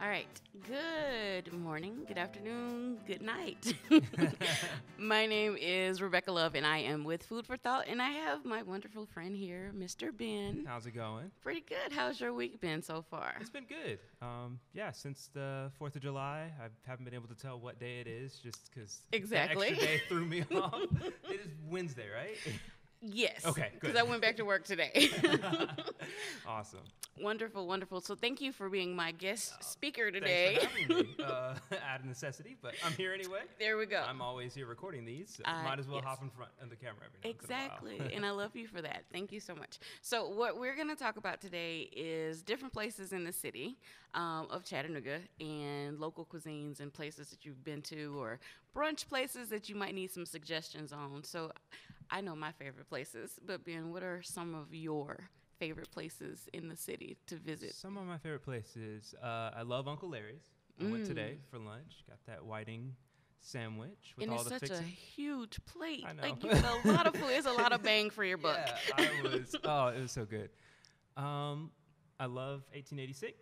All right. Good morning, good afternoon, good night. My name is Rebecca Love, and I am with Food for Thought, and I have my wonderful friend here, Mr. Ben. How's it going? Pretty good. How's your week been so far? It's been good. Since the 4th of July, I haven't been able to tell what day it is just because Exactly. the extra day threw me off. It is Wednesday, right? Yes. Okay, good. Because I went back to work today. Awesome. Wonderful, wonderful. So thank you for being my guest speaker today. Thanks for having me. Out of necessity, but I'm here anyway. There we go. I'm always here recording these. So might as well hop in front of the camera every once in a while. Exactly. And I love you for that. Thank you so much. So what we're going to talk about today is different places in the city of Chattanooga and local cuisines and places that you've been to or brunch places that you might need some suggestions on. So I know my favorite places, but Ben, what are some of your favorite places in the city to visit? Some of my favorite places. I love Uncle Larry's. I went today for lunch. Got that whiting sandwich with and all the it's such fixings. a huge plate. I know. Like, you get a lot of food. It's a lot of bang for your buck. Yeah, it was so good. I love 1886.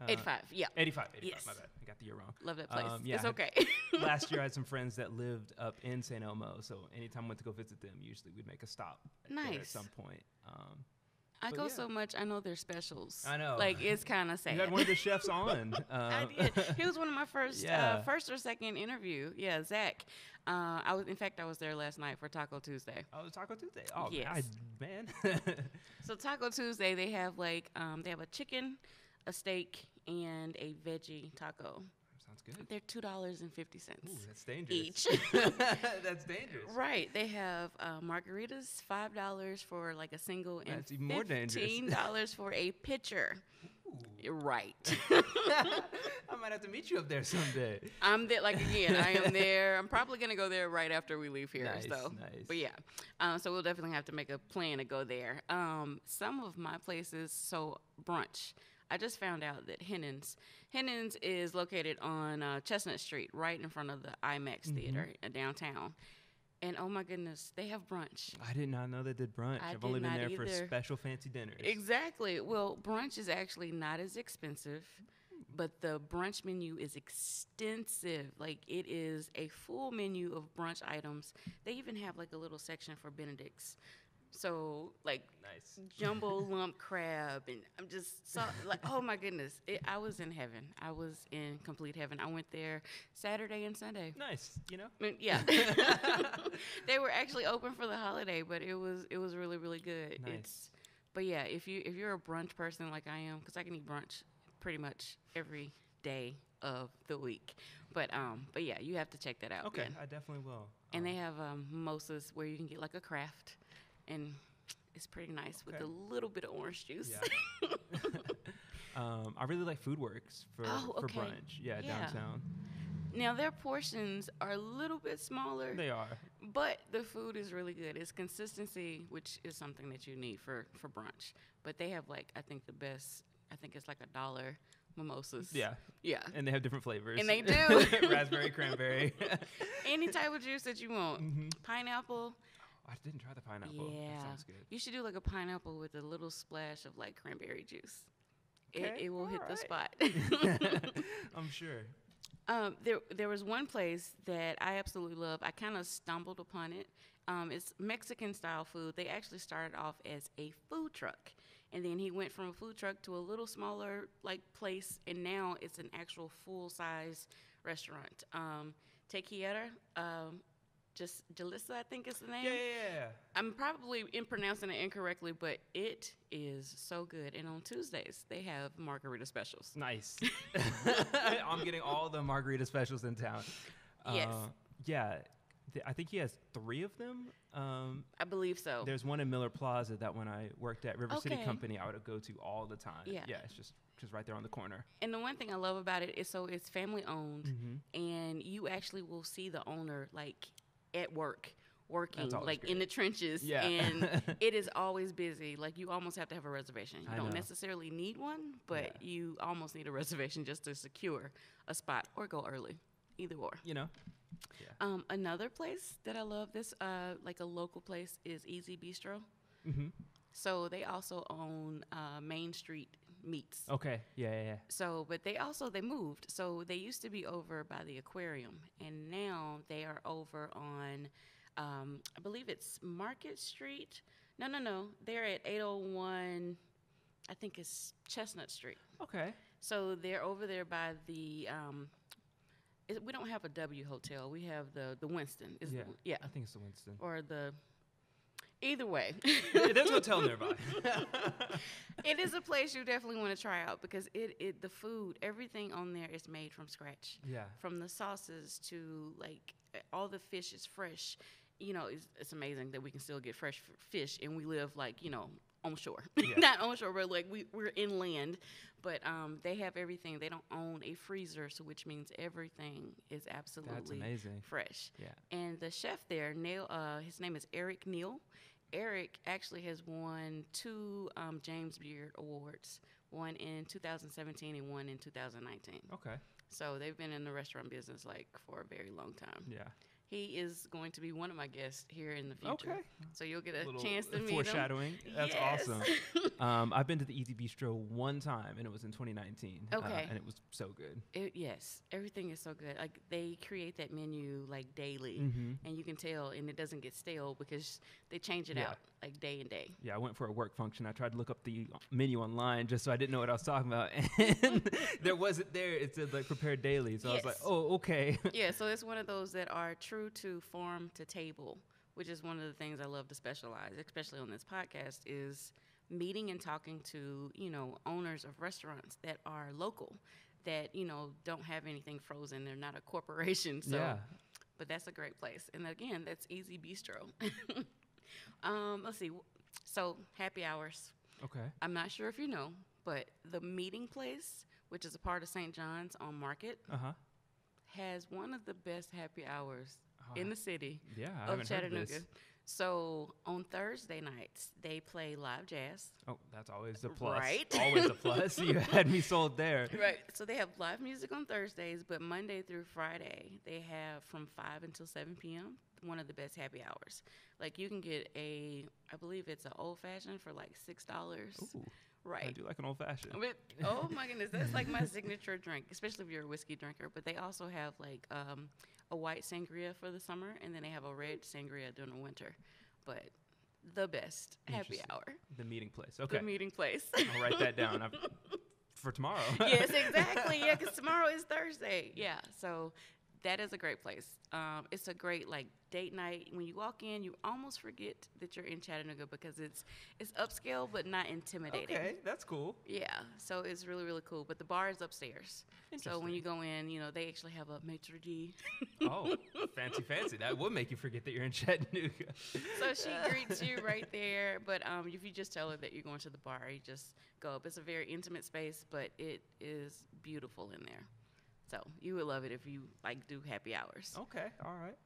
85, yeah. 85, Yes. my bad. I got the year wrong. Love that place. Yeah, It's okay. Last year I had some friends that lived up in St. Elmo, so anytime I went to go visit them, usually we'd make a stop there at Nice. some point. I But go yeah. so much, I know their specials. I know. Like, it's kind of sad. You had one of the chefs on. I did. He was one of my first or second interview. Yeah, Zach. I was there last night for Taco Tuesday. Oh, it was Taco Tuesday. Oh, Yes. man. So Taco Tuesday, they have they have a chicken, a steak, and a veggie taco. Sounds good. They're $2.50 Ooh, that's dangerous. each. That's dangerous. Right. They have margaritas, $5 for like a single, and That's even more dangerous. $15 for a pitcher. Ooh. Right. I might have to meet you up there someday. I'm there, like, again, I am there. I'm probably going to go there right after we leave here. Nice. But yeah, so we'll definitely have to make a plan to go there. Some of my places, so Brunch. I just found out that Hennon's is located on Chestnut Street, right in front of the IMAX Theater downtown. And oh my goodness, they have brunch. I did not know they did brunch. I've only been there for special fancy dinners. Exactly. Well, brunch is actually not as expensive, but the brunch menu is extensive. Like, it is a full menu of brunch items. They even have like a little section for Benedict's. So, like, Nice. jumbo lump crab, and I'm just so like, oh my goodness, I was in heaven. I was in complete heaven. I went there Saturday and Sunday. Nice, I mean, yeah. They were actually open for the holiday, but it was really, really good. Nice. But yeah, if you're a brunch person like I am, because I can eat brunch pretty much every day of the week. But yeah, you have to check that out. Okay, Ben. I definitely will. And they have mimosas where you can get like a craft, and it's pretty nice with Okay. a little bit of orange juice. Yeah. I really like Foodworks for okay. brunch. Yeah, Yeah. downtown. Now, their portions are a little bit smaller, They are. but the food is really good. It's consistency, which is something that you need for brunch. But they have, like, I think it's like $1 mimosas. Yeah. Yeah. And they have different flavors. And they do. Raspberry, cranberry. Any type of juice that you want. Mhm. Pineapple. I didn't try the pineapple. Yeah. That sounds good. You should do like a pineapple with a little splash of like cranberry juice. Okay, It will hit the spot. I'm sure. There was one place that I absolutely love. I kind of stumbled upon it. It's Mexican style food. They actually started off as a food truck, and then he went from a food truck to a little smaller like place, and now it's an actual full size restaurant. Tequiera. Just Jalissa, I think is the name. Yeah. I'm probably pronouncing it incorrectly, but it is so good. And on Tuesdays, they have margarita specials. Nice. I'm getting all the margarita specials in town. Yes. Yeah. I think he has 3 of them. I believe so. There's one in Miller Plaza that when I worked at River City Okay. Company, I would go to all the time. Yeah. It's just right there on the corner. And the one thing I love about it is so it's family owned, Mm-hmm. and you actually will see the owner like at work. Working That's always like great. in the trenches, Yeah. and it is always busy. Like, you almost have to have a reservation. You I don't know. necessarily need one, but Yeah. you almost need a reservation just to secure a spot or go early, either or. Yeah. Another place that I love, like a local place, is Easy Bistro. Mm-hmm. So they also own Main Street meats. Okay. Yeah, yeah, yeah. So, but they moved. So they used to be over by the aquarium, and now they are over on, I believe it's Market Street. No, no, no. They're at 801. I think it's Chestnut Street. Okay. So they're over there by the. We don't have a W Hotel. We have the Winston. Yeah. Yeah. I think it's the Winston. Or the. Either way. There's a hotel nearby. It is a place you definitely want to try out because the food, everything on there is made from scratch. Yeah. From the sauces to like all the fish is fresh. You know, it's amazing that we can still get fresh fish and we live like, you know, on shore. Yeah. Not on shore, but like we're inland. But they have everything. They don't own a freezer, so which means everything is absolutely That's amazing. fresh. Yeah. And the chef there, his name is Eric Neal. Eric actually has won 2 James Beard Awards, one in 2017 and one in 2019. Okay. So they've been in the restaurant business like for a very long time. Yeah. He is going to be one of my guests here in the future. Okay. So you'll get a Little chance to meet foreshadowing. him. That's Yes. awesome. I've been to the Easy Bistro one time, and it was in 2019. Okay. And it was so good. Yes, everything is so good. Like they create that menu like daily, and you can tell, and it doesn't get stale because they change it Yeah. out like day and day. Yeah, I went for a work function. I tried to look up the menu online just so I didn't know what I was talking about. And there wasn't there. It said like prepared daily. So I was like, Yes. oh, okay. Yeah, so it's one of those that are true to farm to table, which is one of the things I love to specialize, especially on this podcast, is meeting and talking to, you know, owners of restaurants that are local, that, you know, don't have anything frozen. They're not a corporation. So, Yeah. but that's a great place. And again, that's Easy Bistro. Let's see. So happy hours. Okay. I'm not sure if you know, but the meeting place, which is a part of St. John's on Market, Uh-huh. has one of the best happy hours in the city Yeah, I of haven't heard Chattanooga. this. So on Thursday nights, they play live jazz. Oh, that's always a plus. Right. Always a plus. You had me sold there. Right. So they have live music on Thursdays, but Monday through Friday, they have from 5 until 7 p.m., one of the best happy hours. Like you can get I believe it's an old fashioned for like $6. Ooh, I Right. do like an old fashioned. But, oh my goodness, that's like my signature drink, especially if you're a whiskey drinker. But they also have like a white sangria for the summer, and then they have a red sangria during the winter. But the best happy Interesting. hour, The meeting place. Okay. the meeting place. I'll write that down for tomorrow. Yes, exactly. Yeah, because tomorrow is Thursday. Yeah, so that is a great place. It's a great like date night. When you walk in, you almost forget that you're in Chattanooga because it's upscale but not intimidating. Okay, that's cool. Yeah, so it's really, really cool. But the bar is upstairs. So when Interesting. you go in, you know, they actually have a maitre d'. Oh, fancy. That would make you forget that you're in Chattanooga. So she greets you right there. But if you just tell her that you're going to the bar, you just go up. It's a very intimate space, but it is beautiful in there. So you would love it if you like do happy hours. Okay, all right.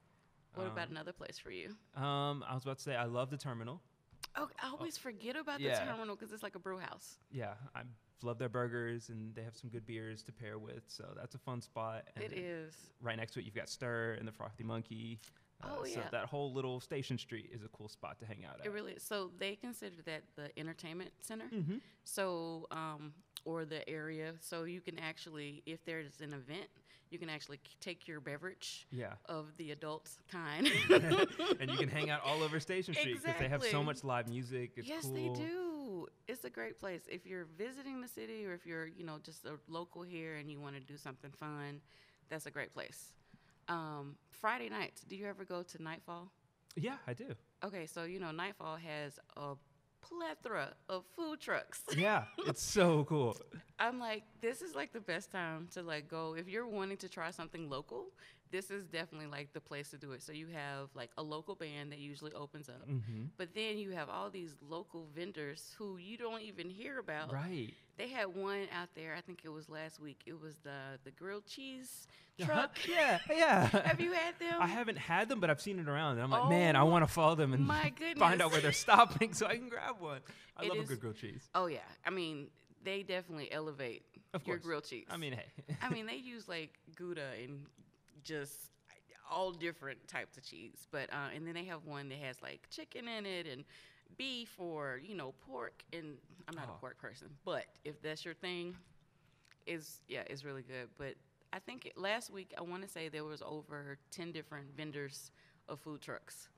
What about another place for you? I was about to say I love the terminal. Oh, I always forget about yeah. the terminal because it's like a brew house. Yeah, I love their burgers and they have some good beers to pair with, so that's a fun spot. And It then is. right next to it, you've got Stir and the Frothy Monkey. Oh, So yeah. that whole little Station Street is a cool spot to hang out at. It really is. So they consider that the entertainment center. Mm-hmm. So, or the area. So you can actually, if there's an event, you can actually take your beverage Yeah. of the adult kind. And you can hang out all over Station Street because they have so Exactly. much live music. It's Yes, cool. they do. It's a great place. If you're visiting the city or if you're, you know, just a local here and you want to do something fun, that's a great place. Friday nights, do you ever go to Nightfall? Yeah, I do. Okay, so, you know, Nightfall has a plethora of food trucks. Yeah, it's so cool. I'm like, this is like the best time to like go. If you're wanting to try something local, this is definitely like the place to do it. So you have like a local band that usually opens up, Mm-hmm. but then you have all these local vendors who you don't even hear about. Right. They had one out there. I think it was last week. It was the grilled cheese truck. Yeah. Have you had them? I haven't had them, but I've seen it around. And I'm like, man, I Oh, want to follow them and my goodness. find out where they're stopping so I can grab one. I It love a is- good grilled cheese. Oh yeah. I mean, they definitely elevate Of your course. grilled cheese. I mean, hey. I mean, they use like Gouda and just all different types of cheese. But and then they have one that has like chicken in it and beef or pork, and I'm not Oh. a pork person, but if that's your thing, it's really good. But I think last week I want to say there was over 10 different vendors of food trucks,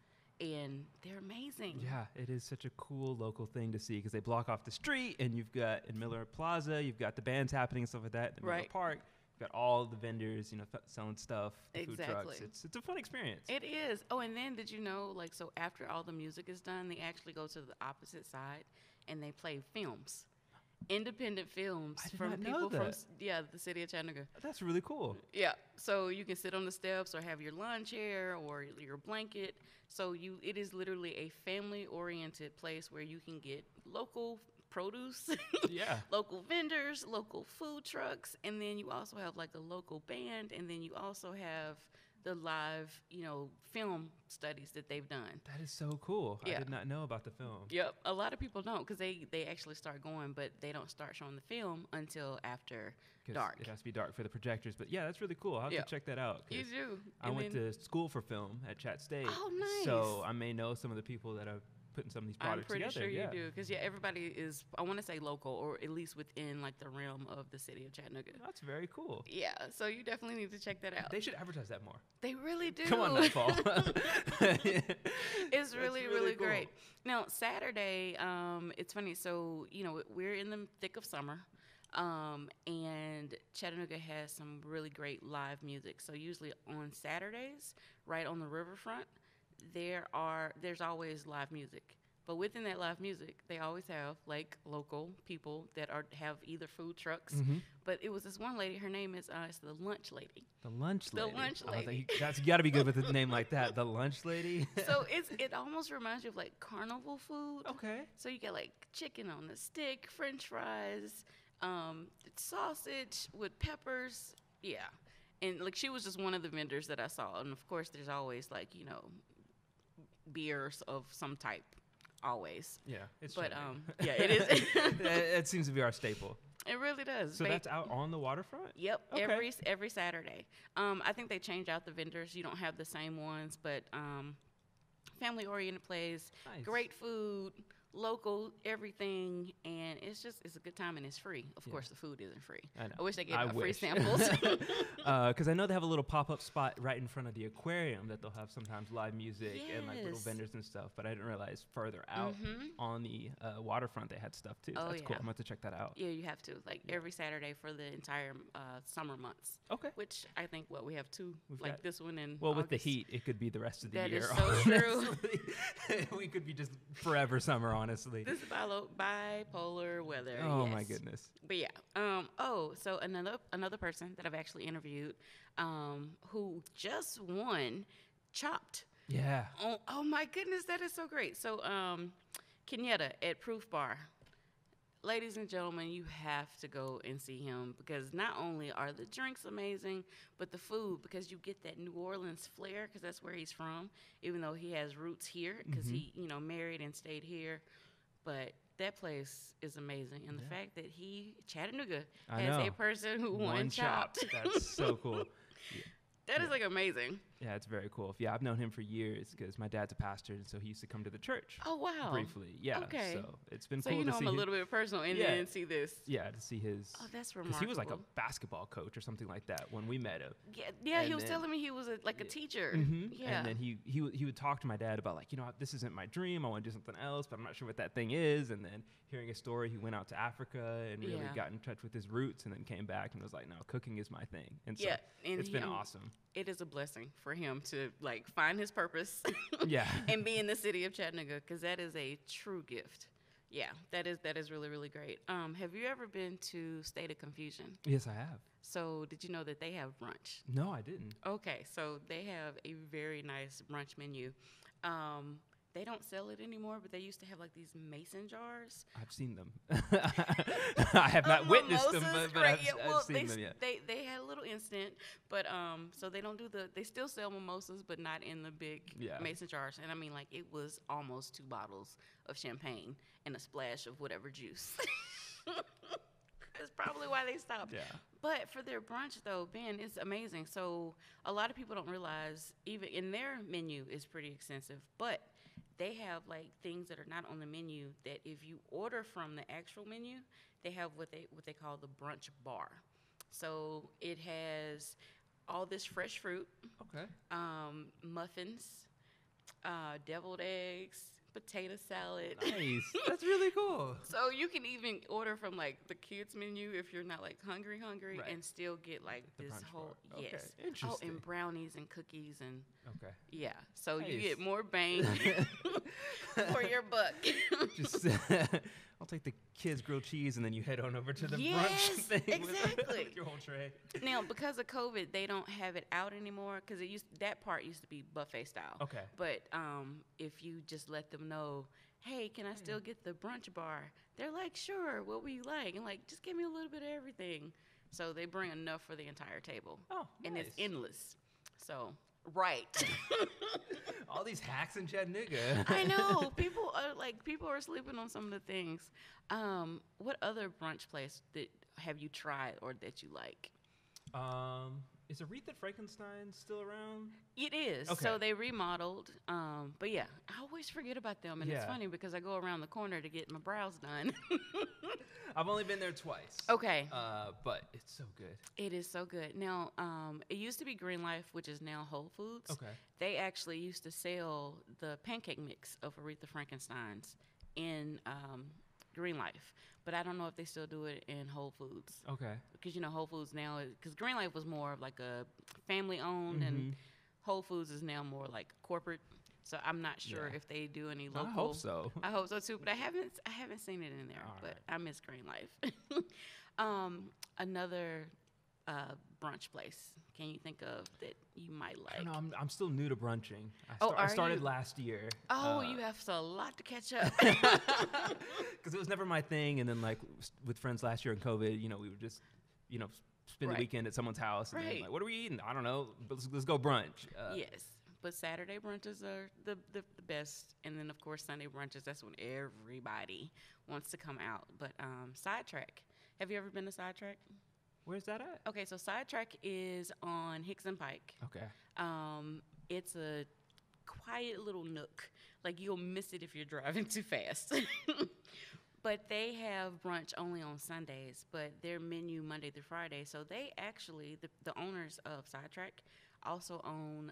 and they're amazing. Yeah, it is such a cool local thing to see because they block off the street, and you've got in Miller Plaza, you've got the bands happening and stuff like that. In Miller Right. Park, you've got all the vendors, selling stuff, the food Exactly. trucks. It's a fun experience. It is. Oh, and then did you know, like, so after all the music is done, they actually go to the opposite side and they play films, independent films I did from not know people from that. the city of Chattanooga. That's really cool. Yeah, so you can sit on the steps or have your lawn chair or your blanket. So it is literally a family-oriented place where you can get local produce, Yeah. local vendors, local food trucks, and then you also have like a local band, and then you also have the live, film studies that they've done. That is so cool. Yeah. I did not know about the film. Yep, a lot of people don't because they actually start going, but they don't start showing the film until after 'Cause dark. It has to be dark for the projectors. But yeah, that's really cool. I'll have Yeah. to check that out. 'Cause You do. I And went then- to school for film at Chat State. Oh, nice. So I may know some of the people that are putting some of these I'm products pretty together. sure yeah. you do, because everybody is. I want to say local, or at least within like the realm of the city of Chattanooga. That's very cool. Yeah, so you definitely need to check that out. They should advertise that more. They really do. Come on, Nightfall. It's really, really really cool. great. Now Saturday, it's funny. So we're in the thick of summer, and Chattanooga has some really great live music. So usually on Saturdays, right on the riverfront, there's always live music. But within that live music, they always have like local people that have either food trucks. Mhm. But it was this one lady. Her name is it's the Lunch Lady. The lunch The lady. lunch I was like, lady. you got to be good with a name like that. The lunch lady. So it almost reminds you of like carnival food. Okay. So you got like chicken on the stick, French fries, sausage with peppers. Yeah. And like she was just one of the vendors that I saw. And of course there's always like, beers of some type. Always. Yeah, it's But Chattanooga. yeah, it is. It seems to be our staple. It really does. So that's out on the waterfront? Yep, Okay. every Saturday. I think they change out the vendors. You don't have the same ones, but family oriented place, Nice. great food, local everything, and it's a good time and it's free. Of course, the food isn't free. I know. I wish they gave I out free wish. samples. Because I know they have a little pop-up spot right in front of the aquarium that they'll have sometimes live music and like little Yes. vendors and stuff. But I didn't realize further out on the waterfront they had stuff too. So Oh, that's cool. yeah. I'm going to have to check that out. Yeah, you have to every Saturday for the entire summer months. Okay. Which I think we have two, We've like got- this one and Well, with the August. heat, it could be the rest of the That year. is so true. honestly. We could be just forever summer, honestly. This is bipolar weather. Oh my yes. goodness. But yeah. So another person that I've actually interviewed, who just won Chopped. Yeah. Oh my goodness, that is so great. So Kenyatta at Proof Bar. Ladies and gentlemen, you have to go and see him because not only are the drinks amazing, but the food, because you get that New Orleans flair, because that's where he's from, even though he has roots here, because he, married and stayed here. But that place is amazing. And the fact that Chattanooga, I has know. a person who won One Chopped. Chopped. That's so cool. That is like amazing. Yeah, it's very cool. Yeah, I've known him for years because my dad's a pastor, and so he used to come to the church Oh, wow. briefly. Yeah. Okay. So it's been So cool you know to see him a his- little bit personal and Yeah. then see this. Yeah, to see his. Oh, that's Because remarkable. he was like a basketball coach or something like that when we met him. Yeah, he and was then- telling me he was like a teacher. Mhm. Yeah. And then he would talk to my dad about like, this isn't my dream. I want to do something else, but I'm not sure what that thing is. And then hearing his story, he went out to Africa and really Yeah. got in touch with his roots, and then came back and was like, no, cooking is my thing. And so Yeah, and it's been him- awesome. It is a blessing for him to like find his purpose Yeah. and be in the city of Chattanooga, because that is a true gift. Yeah, that is really, really great. Have you ever been to State of Confusion? Yes, I have. So did you know that they have brunch? No, I didn't. Okay, so they have a very nice brunch menu. They don't sell it anymore, but they used to have like these mason jars. I've seen them. I have not witnessed them, Mimosas, but right, I've seen them. Yeah. They had a little instant, but so they don't do they still sell mimosas, but not in the big Yeah. mason jars. And I mean, like it was almost 2 bottles of champagne and a splash of whatever juice. That's probably why they stopped. Yeah. But for their brunch, though, Ben, it's amazing. So a lot of people don't realize, even in their menu is pretty extensive, but they have like things that are not on the menu that if you order from the actual menu, they have what they call the brunch bar. So it has all this fresh fruit, Okay. muffins, deviled eggs, potato salad. Nice. That's really cool. So you can even order from like the kids menu if you're not like hungry, Right. and still get like The this brunch whole bar. Okay, yes. Oh, interesting. and brownies and cookies and Okay. yeah. So you Nice. get more bang for your buck. Just I'll take the kids' grilled cheese, and then you head on over to the brunch Yes, thing exactly. with your whole tray. Now because of COVID, they don't have it out anymore because that part used to be buffet style. Okay. But if you just let them know, hey, can I still get the brunch bar? They're like, sure. What will you like? And like, just give me a little bit of everything. So they bring enough for the entire table. Oh, And it's nice. endless. So right. All these hacks in Chattanooga. I know people are sleeping on some of the things. What other brunch place that have you tried or that you like? Is Aretha Frankenstein still around? It is. Okay. So they remodeled. But yeah, I always forget about them, and it's Yeah. funny because I go around the corner to get my brows done. I've only been there twice. Okay. But it's so good. It is so good. Now, it used to be Green Life, which is now Whole Foods. Okay. They actually used to sell the pancake mix of Aretha Frankenstein's in Green Life, but I don't know if they still do it in Whole Foods. Okay. Because Whole Foods now, because Green Life was more of like a family owned, and Whole Foods is now more like corporate. So I'm not sure Yeah. if they do any local. I hope so. I hope so too, but I haven't seen it in there. All But right. I miss Green Life. Another brunch place. Can you think of that you might I like? don't know. I'm still new to brunching. Oh, I are started you? last year. Oh, you have a lot to catch up. Because it was never my thing. And then, like, with friends last year in COVID, we would just, spend Right. the weekend at someone's house. And then, Right. like, what are we eating? I don't know. But let's go brunch. Yes, but Saturday brunches are the best, and then of course Sunday brunches. That's when everybody wants to come out. But Sidetrack. Have you ever been to Sidetrack? Where's that at? Okay, so Sidetrack is on Hickson Pike. Okay. It's a quiet little nook. Like you'll miss it if you're driving too fast. But they have brunch only on Sundays, but their menu Monday through Friday. So they actually, the owners of Sidetrack also own,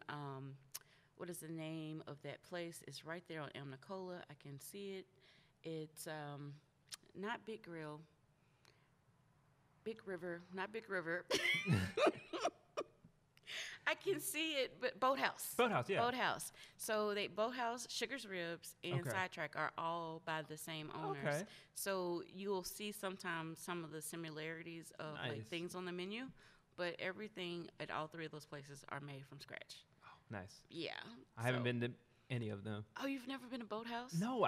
what is the name of that place? It's right there on El Nicola. I can see it. It's not Big Grill. Big River, not Big River. I can see it, but Boathouse. Boathouse, yeah. Boathouse. So Boathouse, Sugar's Ribs, and Okay. Sidetrack are all by the same owners. Okay. So you'll see sometimes some of the similarities of Nice. like things on the menu, but everything at all three of those places are made from scratch. Oh, nice. Yeah. I haven't So- been to any of them. Oh, you've never been to Boathouse? No,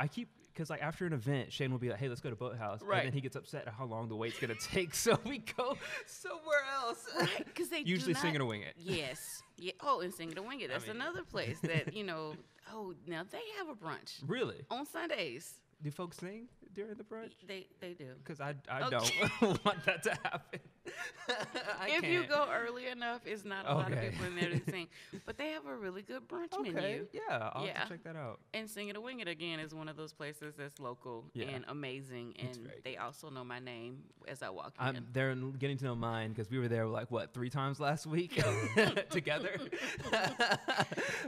because like after an event, Shane will be like, "Hey, let's go to Boathouse," Right. and then he gets upset at how long the wait's gonna take, so we go somewhere else. Right, because they Usually do Sing not, It or Wing It. Yes. Yeah. Oh, and Sing It or Wing It. That's mean- another place that Oh, now they have a brunch Really? on Sundays. Do folks sing during the brunch? They do. Because I Okay. don't want that to happen. I If you can't. go early enough, it's not a lot of Okay. people in there to sing. But they have a really good brunch Okay, menu. yeah, I'll have Yeah. to check that out. And Sing It or Wing It again is one of those places that's local Yeah. and amazing. It's And very they also know my name as I walk I'm in. they're getting to know mine because we were there like what 3 times last week together.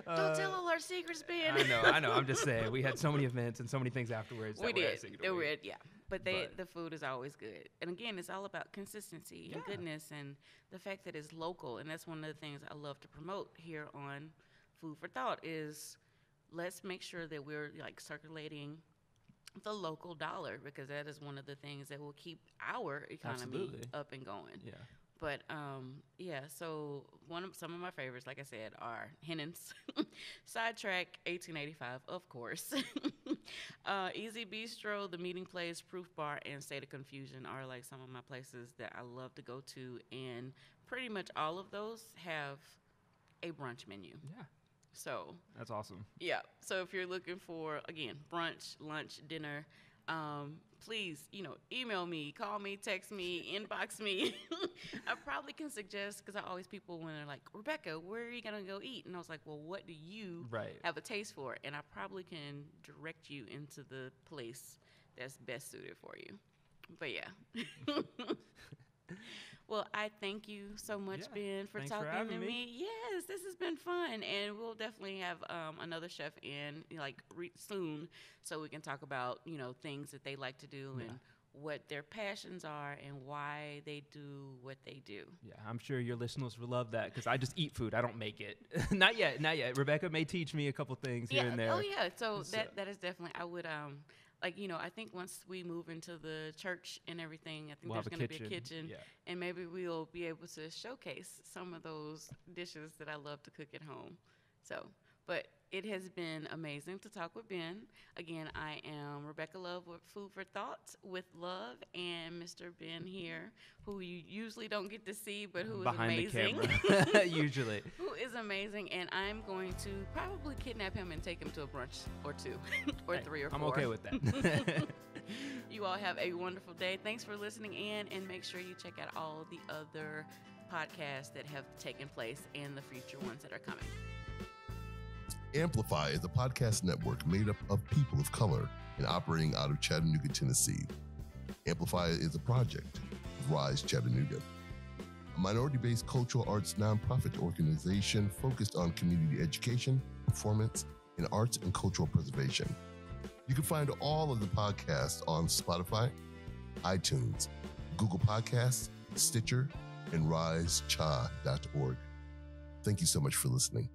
Don't tell all our secrets, Ben. I know. I'm just saying we had so many events and so many things afterwards. We that were at did. Sing It or They Wing were, It. yeah. But But- the food is always good. And again, it's all about consistency and Yeah. goodness and the fact that it's local. And that's one of the things I love to promote here on Food for Thought is let's make sure that we're like circulating the local dollar because that is one of the things that will keep our economy Absolutely. up and going. Yeah. But yeah, so some of my favorites, like I said, are Hennon's, Sidetrack, 1885, of course. Easy Bistro, The Meeting Place, Proof Bar, and State of Confusion are like some of my places that I love to go to, and pretty much all of those have a brunch menu. Yeah. So That's awesome. yeah, so if you're looking for again brunch, lunch, dinner, Please, email me, call me, text me, inbox me. I probably can suggest, because I always people when they're like, Rebecca, where are you going to go eat? And I was like, well, what do you have a taste for? And I probably can direct you into the place that's best suited for you. But yeah. Well, I thank you so much, Ben, for talking to me. Yes, this has been fun, and we'll definitely have another chef in soon, so we can talk about things that they like to do and what their passions are and why they do what they do. Yeah, I'm sure your listeners will love that because I just eat food. I don't make it. Not yet. Rebecca may teach me a couple things here and there. Oh yeah. So that is definitely. I would I think once we move into the church and everything, I think there's going to be a kitchen, and maybe we'll be able to showcase some of those dishes that I love to cook at home. So, but it has been amazing to talk with Ben. Again, I am Rebecca Love with Food for Thought with Love, and Mr. Ben here, who you usually don't get to see, but who is amazing. Behind the camera, usually. Who is amazing, and I'm going to probably kidnap him and take him to a brunch or two, or three or four. I'm okay with that. You all have a wonderful day. Thanks for listening in, and make sure you check out all the other podcasts that have taken place and the future ones that are coming. Amplify is a podcast network made up of people of color and operating out of Chattanooga, Tennessee. Amplify is a project of Rise Chattanooga, a minority-based cultural arts nonprofit organization focused on community education, performance, and arts and cultural preservation. You can find all of the podcasts on Spotify, iTunes, Google Podcasts, Stitcher, and risecha.org. Thank you so much for listening.